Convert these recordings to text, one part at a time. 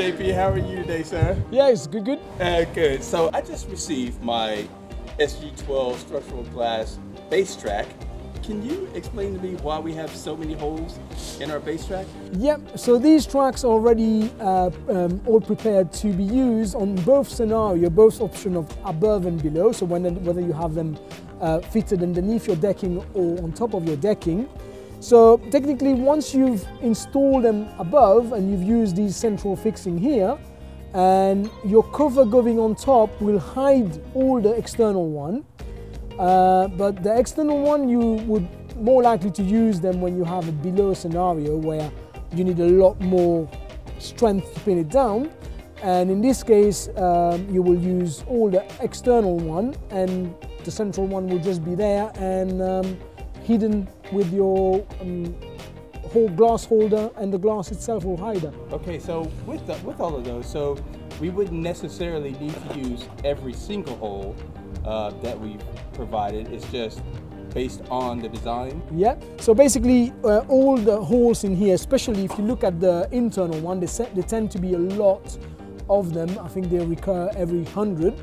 JP, how are you today, sir? Yeah, it's good. Good. So I just received my SG-12 structural glass base track. Can you explain to me why we have so many holes in our base track? Yep, so these tracks are already all prepared to be used on both scenario, both option of above and below, so whether you have them fitted underneath your decking or on top of your decking. So technically, once you've installed them above and you've used these central fixing here, and your cover going on top will hide all the external one. But the external one, you would more likely to use them when you have a below scenario where you need a lot more strength to pin it down. And in this case, you will use all the external one, and the central one will just be there and hidden with your whole glass holder, and the glass itself will hide it. Okay, so with all of those, so we wouldn't necessarily need to use every single hole that we've provided. It's just based on the design? Yeah, so basically all the holes in here, especially if you look at the internal one, they tend to be a lot of them. I think they recur every 100.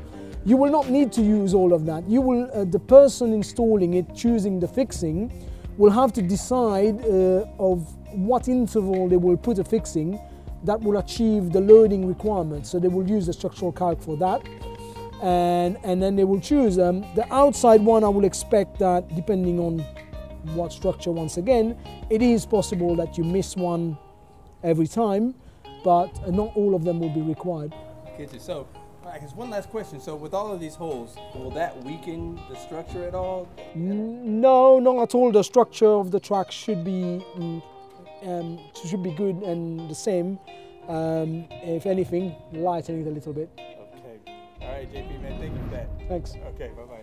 You will not need to use all of that. You will, the person installing it, choosing the fixing, will have to decide of what interval they will put a fixing that will achieve the loading requirements. So they will use the structural calc for that. And then they will choose. The outside one, I will expect that depending on what structure, once again, it is possible that you miss one every time, but not all of them will be required. Okay, so I guess one last question. So with all of these holes, will that weaken the structure at all? No, not at all. The structure of the track should be good and the same. If anything, lighten it a little bit. All right, JP, man, thank you for that. Thanks. Okay, bye-bye.